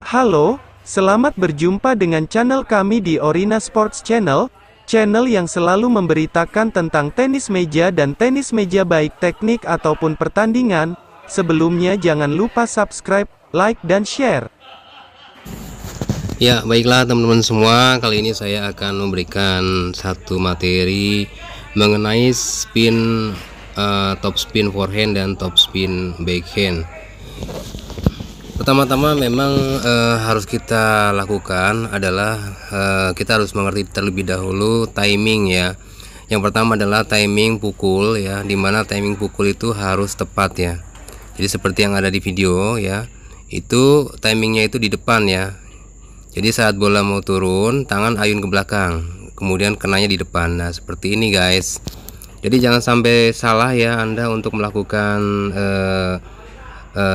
Halo, selamat berjumpa dengan channel kami di Orina Sports Channel, channel yang selalu memberitakan tentang tenis meja dan tenis meja baik teknik ataupun pertandingan. Sebelumnya jangan lupa subscribe, like dan share. Ya, baiklah teman-teman semua, kali ini saya akan memberikan satu materi mengenai spin top spin forehand dan top spin backhand. Pertama-tama memang harus kita lakukan adalah kita harus mengerti terlebih dahulu timing ya. Yang pertama adalah timing pukul ya, dimana timing pukul itu harus tepat ya. Jadi seperti yang ada di video ya, itu timingnya itu di depan ya. Jadi saat bola mau turun, tangan ayun ke belakang, kemudian kenanya di depan. Nah seperti ini guys. Jadi jangan sampai salah ya Anda untuk melakukan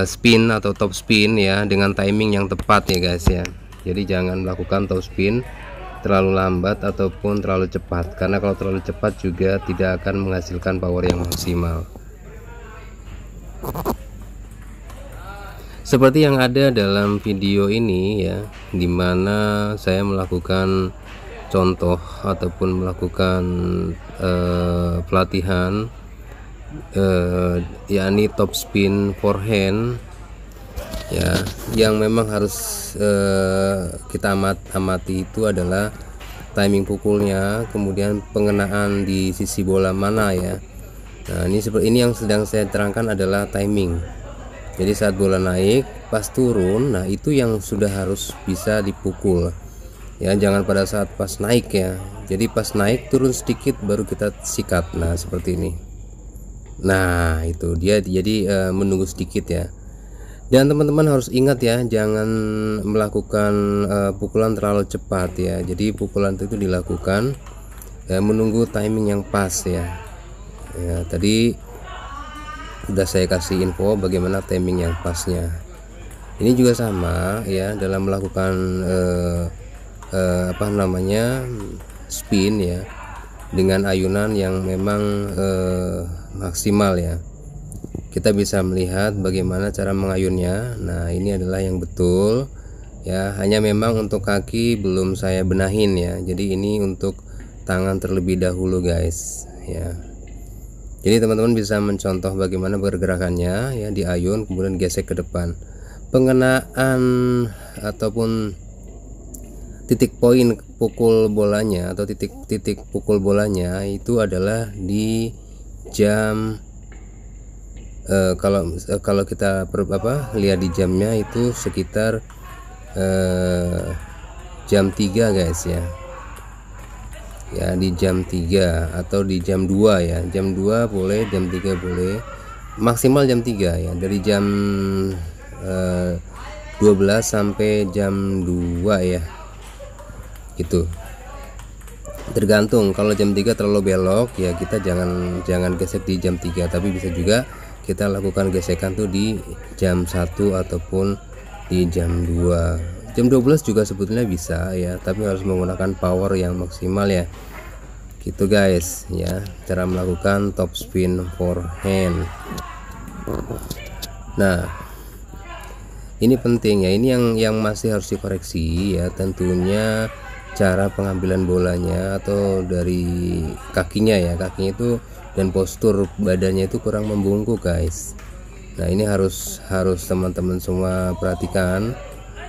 spin atau top spin ya dengan timing yang tepat ya guys ya. Jadi jangan melakukan top spin terlalu lambat ataupun terlalu cepat, karena kalau terlalu cepat juga tidak akan menghasilkan power yang maksimal. Seperti yang ada dalam video ini ya, dimana saya melakukan contoh ataupun melakukan pelatihan yakni top spin forehand ya, yang memang harus kita amati itu adalah timing pukulnya, kemudian pengenaan di sisi bola mana ya. Nah ini seperti ini yang sedang saya terangkan adalah timing. Jadi saat bola naik pas turun, nah itu yang sudah harus bisa dipukul ya, jangan pada saat pas naik ya. Jadi pas naik turun sedikit baru kita sikat. Nah seperti ini. Nah itu dia, jadi menunggu sedikit ya. Dan teman-teman harus ingat ya, jangan melakukan pukulan terlalu cepat ya. Jadi pukulan itu dilakukan menunggu timing yang pas ya. Ya tadi udah saya kasih info bagaimana timing yang pasnya. Ini juga sama ya dalam melakukan spin ya, dengan ayunan yang memang maksimal ya. Kita bisa melihat bagaimana cara mengayunnya. Nah ini adalah yang betul ya, hanya memang untuk kaki belum saya benahin ya. Jadi ini untuk tangan terlebih dahulu guys ya. Jadi teman-teman bisa mencontoh bagaimana pergerakannya ya, diayun kemudian gesek ke depan. Pengenaan ataupun titik poin pukul bolanya atau titik pukul bolanya itu adalah di jam kalau kita lihat di jamnya itu sekitar jam 3 guys ya. Ya di jam 3 atau di jam 2 ya, jam 2 boleh, jam 3 boleh, maksimal jam 3 ya, dari jam 12 sampai jam 2 ya, gitu. Tergantung, kalau jam 3 terlalu belok ya kita jangan gesek di jam 3, tapi bisa juga kita lakukan gesekan tuh di jam 1 ataupun di jam 2. Jam 12 juga sebetulnya bisa ya, tapi harus menggunakan power yang maksimal ya. Gitu guys ya, cara melakukan top spin forehand. Nah, ini penting ya, ini yang masih harus dikoreksi ya, tentunya cara pengambilan bolanya atau dari kakinya ya. Kakinya itu dan postur badannya itu kurang membungkuk guys. Nah, ini harus teman-teman semua perhatikan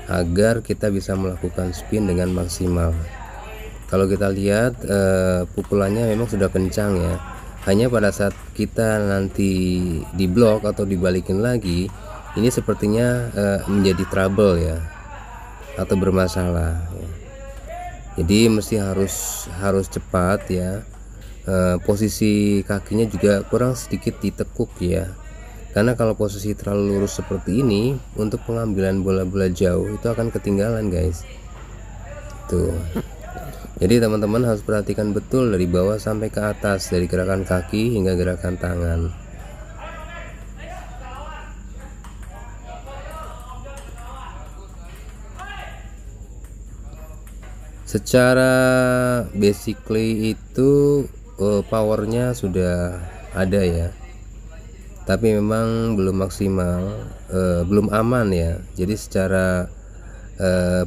agar kita bisa melakukan spin dengan maksimal. Kalau kita lihat pukulannya memang sudah kencang ya, hanya pada saat kita nanti diblok atau dibalikin lagi, ini sepertinya menjadi trouble ya, atau bermasalah ya. Jadi mesti harus cepat ya. Posisi kakinya juga kurang sedikit ditekuk ya, karena kalau posisi terlalu lurus seperti ini untuk pengambilan bola-bola jauh itu akan ketinggalan guys. Tuh. Jadi teman-teman harus perhatikan betul dari bawah sampai ke atas, dari gerakan kaki hingga gerakan tangan. Secara basically itu powernya sudah ada ya, tapi memang belum maksimal, belum aman ya. Jadi secara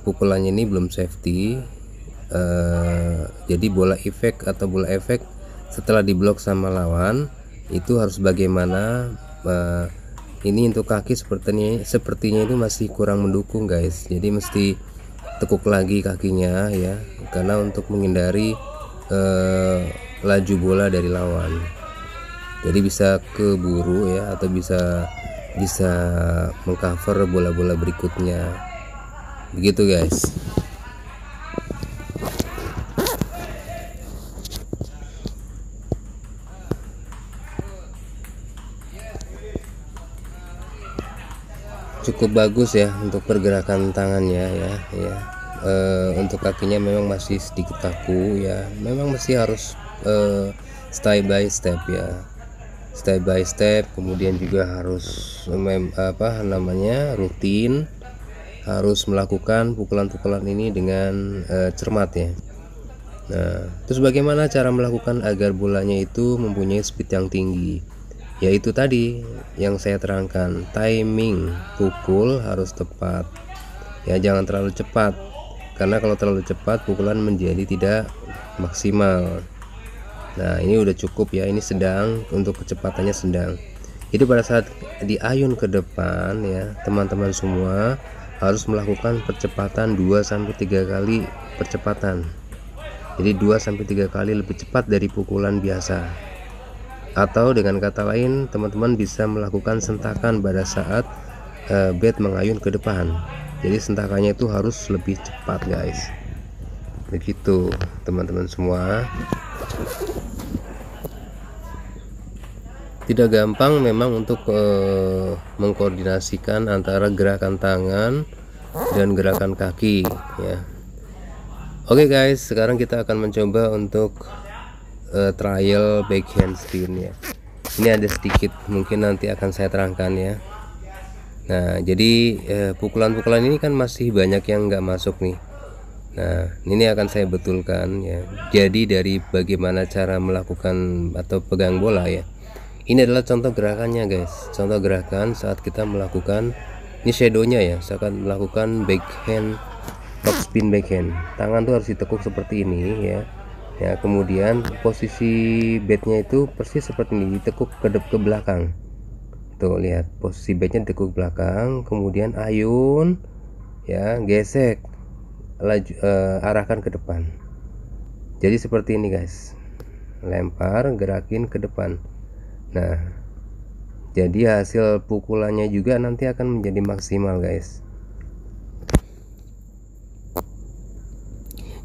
pukulannya ini belum safety. Jadi bola efek setelah diblok sama lawan itu harus bagaimana. Ini untuk kaki sepertinya itu masih kurang mendukung guys, jadi mesti tekuk lagi kakinya ya, karena untuk menghindari laju bola dari lawan. Jadi bisa keburu ya, atau bisa mengcover bola-bola berikutnya, begitu guys. Cukup bagus ya untuk pergerakan tangannya ya. Untuk kakinya memang masih sedikit kaku ya, memang masih harus step by step ya, step by step. Kemudian juga harus rutin, harus melakukan pukulan-pukulan ini dengan cermat ya. Nah, terus bagaimana cara melakukan agar bolanya itu mempunyai speed yang tinggi? Yaitu tadi yang saya terangkan, timing pukul harus tepat ya, jangan terlalu cepat, karena kalau terlalu cepat pukulan menjadi tidak maksimal. Nah, ini udah cukup ya, ini sedang, untuk kecepatannya sedang. Jadi pada saat diayun ke depan ya, teman-teman semua harus melakukan percepatan 2-3 kali percepatan. Jadi 2-3 kali lebih cepat dari pukulan biasa. Atau dengan kata lain, teman-teman bisa melakukan sentakan pada saat bat mengayun ke depan. Jadi sentakannya itu harus lebih cepat guys, begitu teman-teman semua. Tidak gampang memang untuk mengkoordinasikan antara gerakan tangan dan gerakan kaki ya. Oke guys, sekarang kita akan mencoba untuk trial backhand spin ya. Ini ada sedikit, mungkin nanti akan saya terangkan ya. Nah, jadi pukulan-pukulan ini kan masih banyak yang nggak masuk nih. Nah, ini akan saya betulkan ya. Jadi dari bagaimana cara melakukan atau pegang bola ya. Ini adalah contoh gerakannya guys. Contoh gerakan saat kita melakukan, ini shadownya ya, saya akan melakukan backhand top spin backhand. Tangan tuh harus ditekuk seperti ini ya. Ya, kemudian posisi batnya itu persis seperti ini, ditekuk ke belakang. Tuh lihat, posisi batnya ditekuk belakang, kemudian ayun ya, gesek, arahkan ke depan. Jadi seperti ini guys, lempar, gerakin ke depan. Nah, jadi hasil pukulannya juga nanti akan menjadi maksimal guys.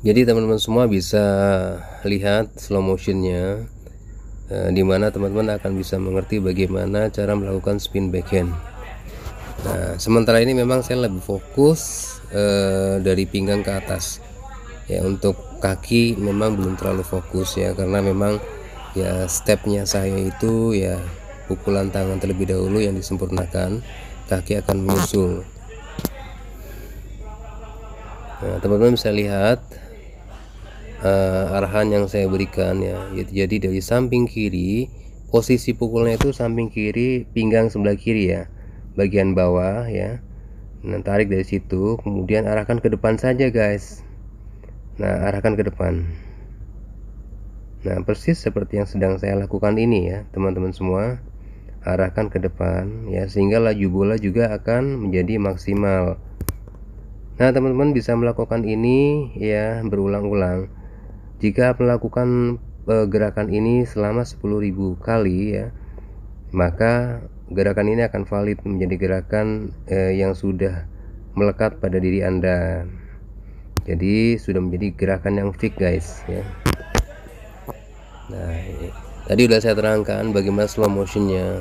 Jadi teman-teman semua bisa lihat slow motionnya, dimana teman-teman akan bisa mengerti bagaimana cara melakukan spin backhand. Nah, sementara ini memang saya lebih fokus dari pinggang ke atas ya. Untuk kaki memang belum terlalu fokus ya, karena memang ya stepnya saya itu ya pukulan tangan terlebih dahulu yang disempurnakan, kaki akan menyusul. Nah, teman-teman bisa lihat arahan yang saya berikan ya. Jadi dari samping kiri, posisi pukulnya itu samping kiri, pinggang sebelah kiri ya, bagian bawah ya. Nah, tarik dari situ, kemudian arahkan ke depan saja guys. Nah, arahkan ke depan. Nah, persis seperti yang sedang saya lakukan ini ya teman-teman semua, arahkan ke depan ya, sehingga laju bola juga akan menjadi maksimal. Nah, teman-teman bisa melakukan ini ya berulang-ulang. Jika melakukan gerakan ini selama 10.000 kali ya, maka gerakan ini akan valid menjadi gerakan yang sudah melekat pada diri Anda. Jadi sudah menjadi gerakan yang fix guys ya. Nah, tadi udah saya terangkan bagaimana slow motionnya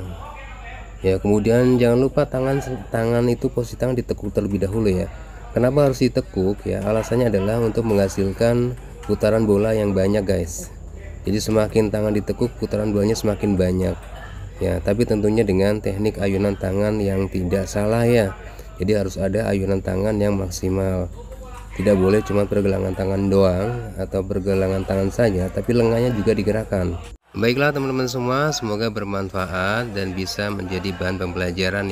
ya. Kemudian jangan lupa tangan itu posisi tangan ditekuk terlebih dahulu ya. Kenapa harus ditekuk ya? Alasannya adalah untuk menghasilkan putaran bola yang banyak guys. Jadi semakin tangan ditekuk, putaran bolanya semakin banyak ya. Tapi tentunya dengan teknik ayunan tangan yang tidak salah ya. Jadi harus ada ayunan tangan yang maksimal. Tidak boleh cuma pergelangan tangan doang atau pergelangan tangan saja, tapi lengannya juga digerakkan. Baiklah teman-teman semua, semoga bermanfaat dan bisa menjadi bahan pembelajaran ya.